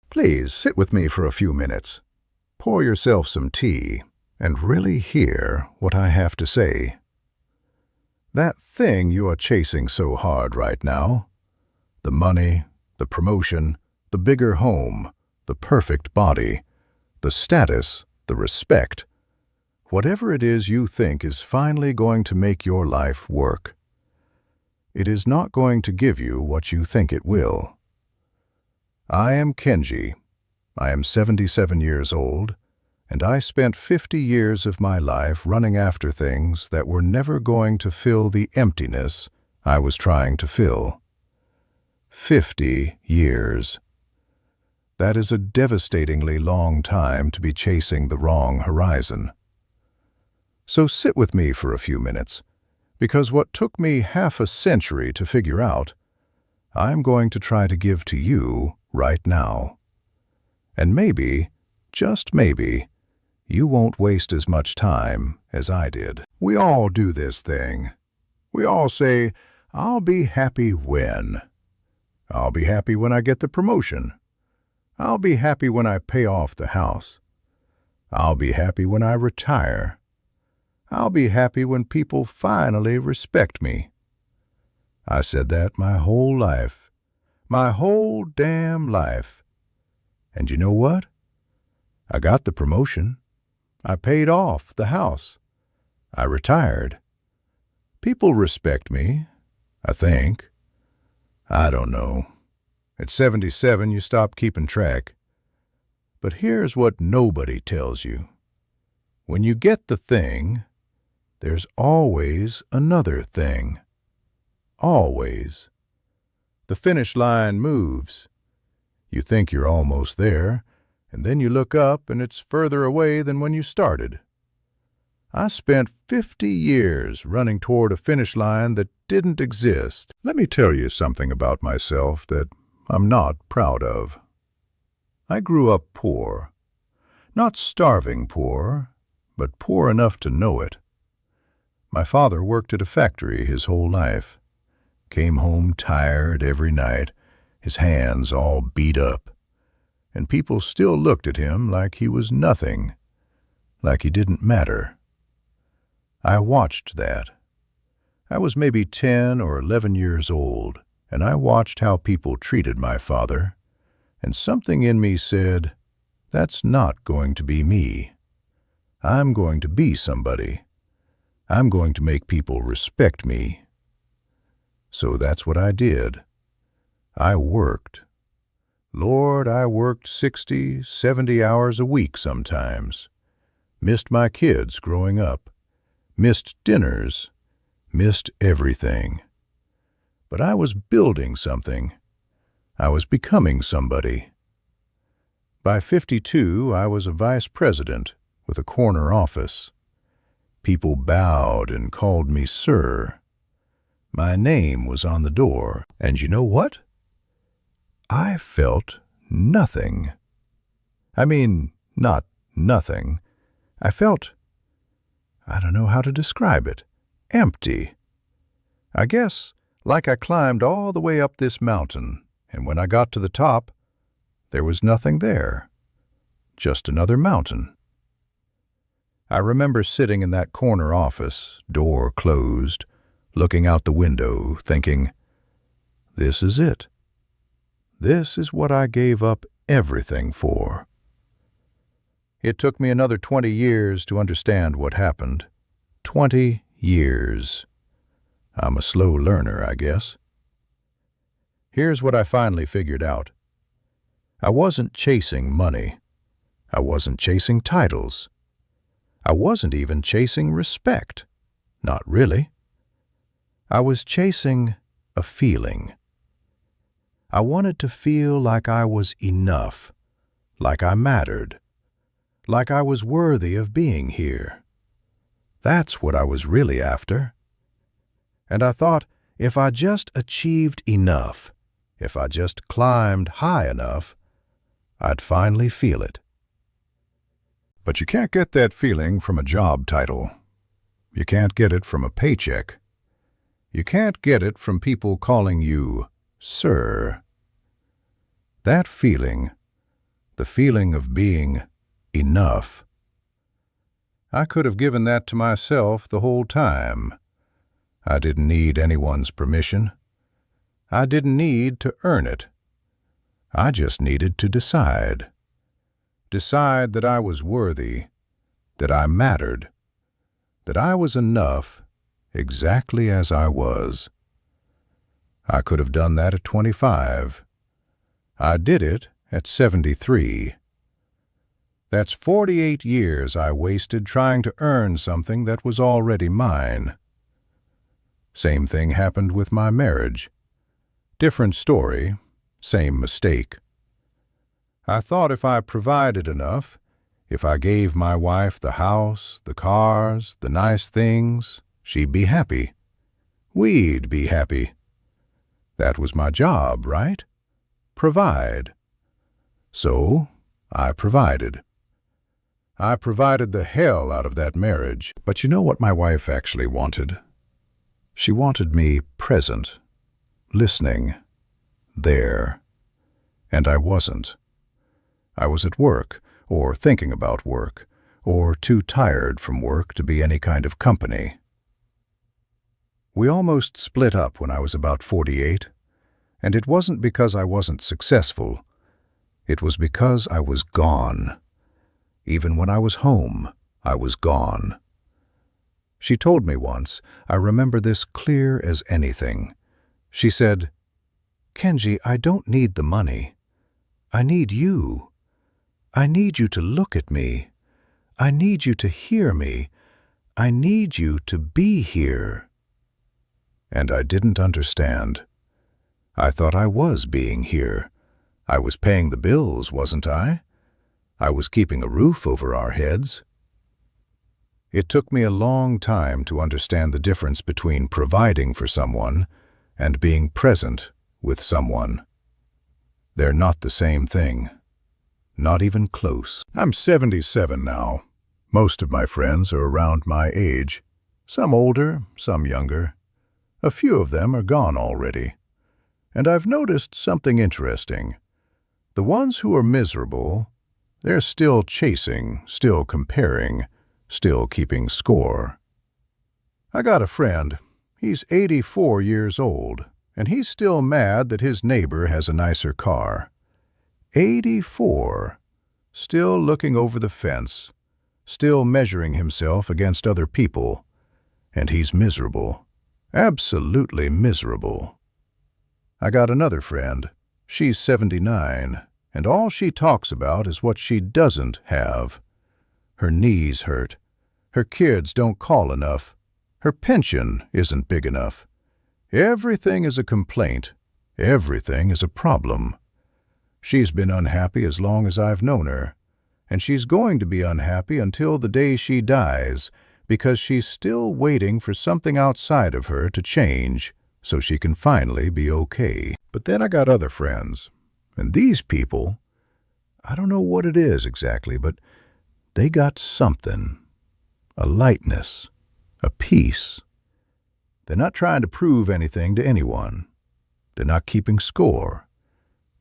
Please sit with me for a few minutes. Pour yourself some tea and really hear what I have to say. That thing you are chasing so hard right now, the money, the promotion, the bigger home, the perfect body, the status, the respect, whatever it is you think is finally going to make your life work, it is not going to give you what you think it will. I am Kenji. I am 77 years old, and I spent 50 years of my life running after things that were never going to fill the emptiness I was trying to fill. 50 years. That is a devastatingly long time to be chasing the wrong horizon. So sit with me for a few minutes, because what took me half a century to figure out, I'm going to try to give to you right now. And maybe, just maybe, you won't waste as much time as I did. We all do this thing. We all say, I'll be happy when. I'll be happy when I get the promotion. I'll be happy when I pay off the house. I'll be happy when I retire. I'll be happy when people finally respect me. I said that my whole life. My whole damn life. And you know what? I got the promotion. I paid off the house. I retired. People respect me, I think. I don't know. At 77, you stop keeping track. But here's what nobody tells you. When you get the thing, there's always another thing. Always. The finish line moves. You think you're almost there, and then you look up and it's further away than when you started. I spent 50 years running toward a finish line that didn't exist. Let me tell you something about myself that I'm not proud of. I grew up poor. Not starving poor, but poor enough to know it. My father worked at a factory his whole life. Came home tired every night, his hands all beat up, and people still looked at him like he was nothing, like he didn't matter. I watched that. I was maybe 10 or 11 years old, and I watched how people treated my father, and something in me said, that's not going to be me. I'm going to be somebody. I'm going to make people respect me. So that's what I did. I worked. Lord, I worked 60, 70 hours a week sometimes. Missed my kids growing up. Missed dinners. Missed everything. But I was building something. I was becoming somebody. By 52, I was a vice president with a corner office. People bowed and called me sir. My name was on the door. And you know what? I felt nothing. I mean, not nothing. I felt, I don't know how to describe it, empty. I guess like I climbed all the way up this mountain, and when I got to the top, there was nothing there, just another mountain. I remember sitting in that corner office, door closed, looking out the window, thinking, this is it. This is what I gave up everything for. It took me another 20 years to understand what happened. 20 years. I'm a slow learner, I guess. Here's what I finally figured out. I wasn't chasing money. I wasn't chasing titles. I wasn't even chasing respect. Not really. I was chasing a feeling. I wanted to feel like I was enough, like I mattered, like I was worthy of being here. That's what I was really after. And I thought, if I just achieved enough, if I just climbed high enough, I'd finally feel it. But you can't get that feeling from a job title. You can't get it from a paycheck. You can't get it from people calling you sir. That feeling, the feeling of being enough. I could have given that to myself the whole time. I didn't need anyone's permission. I didn't need to earn it. I just needed to decide. Decide that I was worthy, that I mattered, that I was enough exactly as I was. I could have done that at 25. I did it at 73. That's 48 years I wasted trying to earn something that was already mine. Same thing happened with my marriage. Different story, same mistake. I thought if I provided enough, if I gave my wife the house, the cars, the nice things, she'd be happy. We'd be happy. That was my job, right? Provide. So, I provided. I provided the hell out of that marriage. But you know what my wife actually wanted? She wanted me present, listening, there. And I wasn't. I was at work, or thinking about work, or too tired from work to be any kind of company. We almost split up when I was about 48, and it wasn't because I wasn't successful. It was because I was gone. Even when I was home, I was gone. She told me once, I remember this clear as anything. She said, "Kenji, I don't need the money. I need you. I need you to look at me. I need you to hear me. I need you to be here." And I didn't understand. I thought I was being here. I was paying the bills, wasn't I? I was keeping a roof over our heads. It took me a long time to understand the difference between providing for someone and being present with someone. They're not the same thing. Not even close. I'm 77 now. Most of my friends are around my age. Some older, some younger. A few of them are gone already. And I've noticed something interesting. The ones who are miserable, they're still chasing, still comparing, still keeping score. I got a friend. He's 84 years old, and he's still mad that his neighbor has a nicer car. 84. Still looking over the fence, still measuring himself against other people, and he's miserable. Absolutely miserable. I got another friend. She's 79, and all she talks about is what she doesn't have. Her knees hurt. Her kids don't call enough. Her pension isn't big enough. Everything is a complaint. Everything is a problem. She's been unhappy as long as I've known her, and she's going to be unhappy until the day she dies, because she's still waiting for something outside of her to change so she can finally be okay. But then I got other friends, and these people, I don't know what it is exactly, but they got something, a lightness, a peace. They're not trying to prove anything to anyone. They're not keeping score.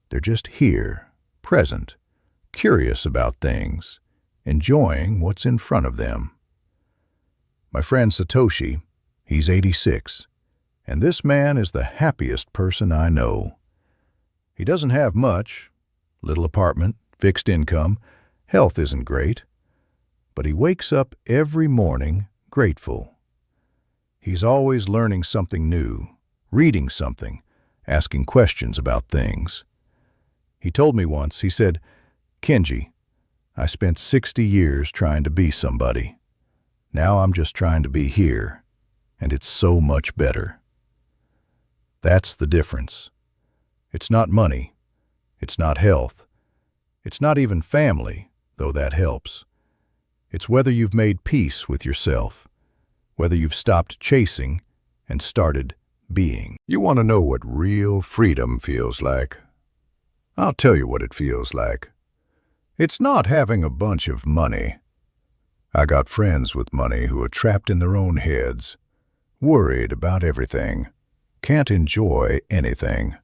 They're just here, present, curious about things, enjoying what's in front of them. My friend Satoshi, he's 86, and this man is the happiest person I know. He doesn't have much, little apartment, fixed income, health isn't great, but he wakes up every morning grateful. He's always learning something new, reading something, asking questions about things. He told me once, he said, "Kenji, I spent 60 years trying to be somebody. Now I'm just trying to be here, and it's so much better." That's the difference. It's not money. It's not health. It's not even family, though that helps. It's whether you've made peace with yourself, whether you've stopped chasing and started being. You want to know what real freedom feels like? I'll tell you what it feels like. It's not having a bunch of money. I got friends with money who are trapped in their own heads, worried about everything, can't enjoy anything.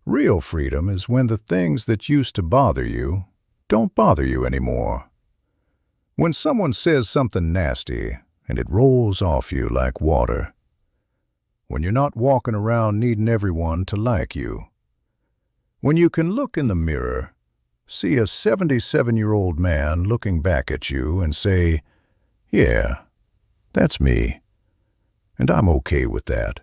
Real freedom is when the things that used to bother you don't bother you anymore. When someone says something nasty and it rolls off you like water. When you're not walking around needing everyone to like you. When you can look in the mirror, see a 77-year-old man looking back at you and say, "Yeah, that's me, and I'm okay with that."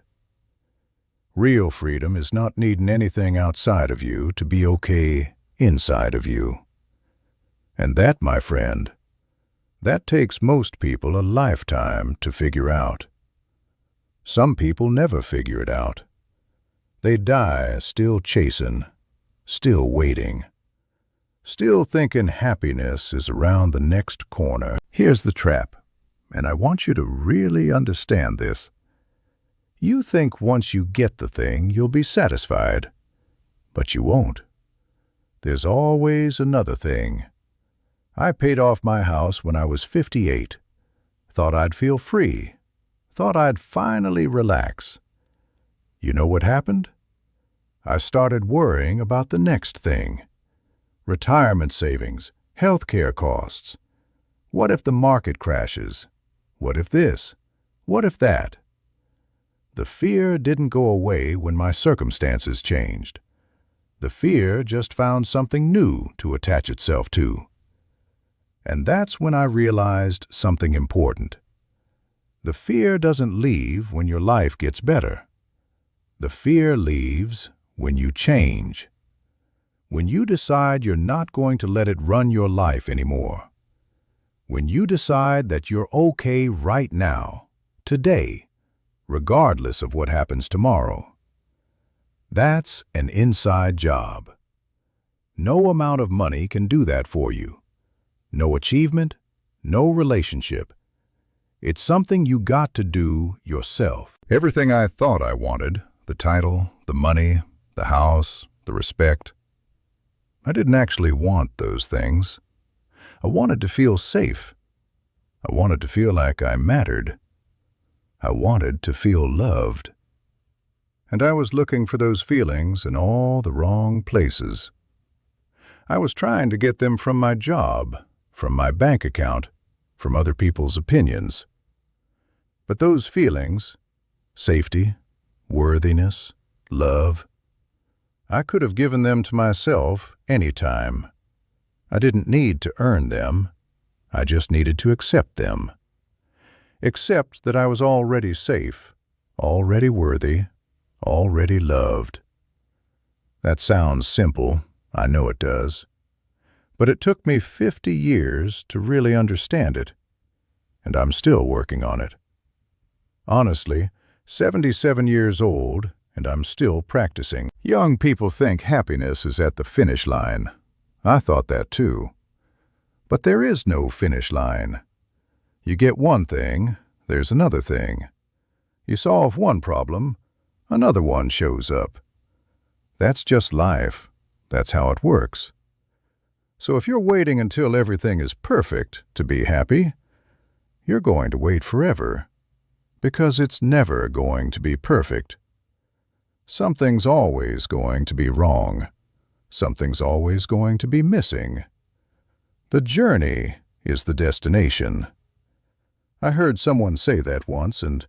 Real freedom is not needing anything outside of you to be okay inside of you. And that, my friend, that takes most people a lifetime to figure out. Some people never figure it out. They die still chasing, still waiting, still thinking happiness is around the next corner. Here's the trap, and I want you to really understand this. You think once you get the thing, you'll be satisfied, but you won't. There's always another thing. I paid off my house when I was 58. Thought I'd feel free. Thought I'd finally relax. You know what happened? I started worrying about the next thing. Retirement savings, healthcare costs. What if the market crashes? What if this? What if that? The fear didn't go away when my circumstances changed. The fear just found something new to attach itself to. And that's when I realized something important. The fear doesn't leave when your life gets better. The fear leaves when you change. When you decide you're not going to let it run your life anymore. When you decide that you're okay right now, today, regardless of what happens tomorrow. That's an inside job. No amount of money can do that for you. No achievement, no relationship. It's something you got to do yourself. Everything I thought I wanted, the title, the money, the house, the respect, I didn't actually want those things. I wanted to feel safe. I wanted to feel like I mattered. I wanted to feel loved. And I was looking for those feelings in all the wrong places. I was trying to get them from my job, from my bank account, from other people's opinions. But those feelings, safety, worthiness, love, I could have given them to myself anytime. I didn't need to earn them. I just needed to accept them. Accept that I was already safe, already worthy, already loved. That sounds simple, I know it does. But it took me 50 years to really understand it, and I'm still working on it. Honestly, 77 years old, and I'm still practicing. Young people think happiness is at the finish line. I thought that too. But there is no finish line. You get one thing, there's another thing. You solve one problem, another one shows up. That's just life. That's how it works. So if you're waiting until everything is perfect to be happy, you're going to wait forever, because it's never going to be perfect. Something's always going to be wrong. Something's always going to be missing. The journey is the destination. I heard someone say that once, and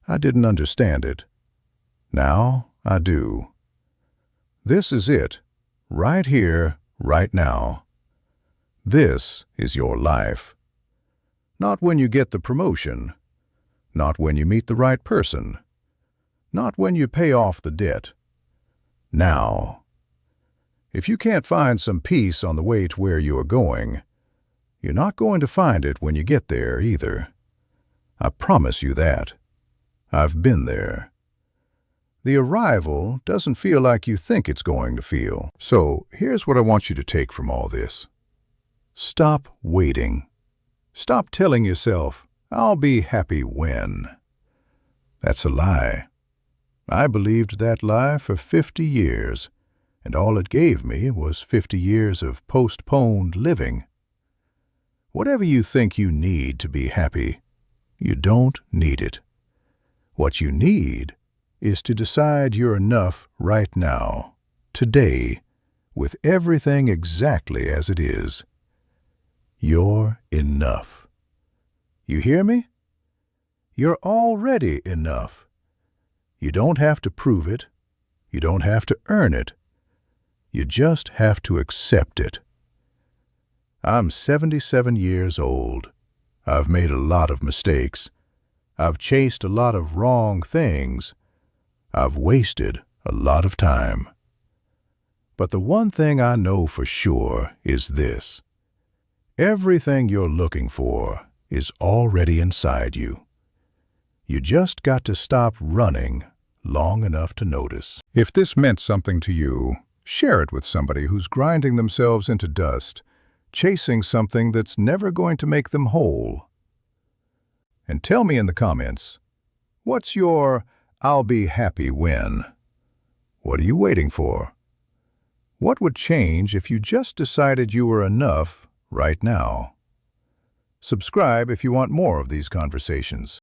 I didn't understand it. Now I do. This is it, right here, right now. This is your life. Not when you get the promotion, not when you meet the right person, not when you pay off the debt. Now. If you can't find some peace on the way to where you are going, you're not going to find it when you get there either. I promise you that. I've been there. The arrival doesn't feel like you think it's going to feel. So here's what I want you to take from all this. Stop waiting. Stop telling yourself, "I'll be happy when." That's a lie. I believed that lie for 50 years, and all it gave me was 50 years of postponed living. Whatever you think you need to be happy, you don't need it. What you need is to decide you're enough right now. today, with everything exactly as it is. You're enough. You hear me? You're already enough. You don't have to prove it. You don't have to earn it. You just have to accept it. I'm 77 years old. I've made a lot of mistakes. I've chased a lot of wrong things. I've wasted a lot of time. But the one thing I know for sure is this. Everything you're looking for is already inside you. You just got to stop running long enough to notice. If this meant something to you, share it with somebody who's grinding themselves into dust, chasing something that's never going to make them whole. And tell me in the comments, what's your "I'll be happy when"? What are you waiting for? What would change if you just decided you were enough right now? Subscribe if you want more of these conversations.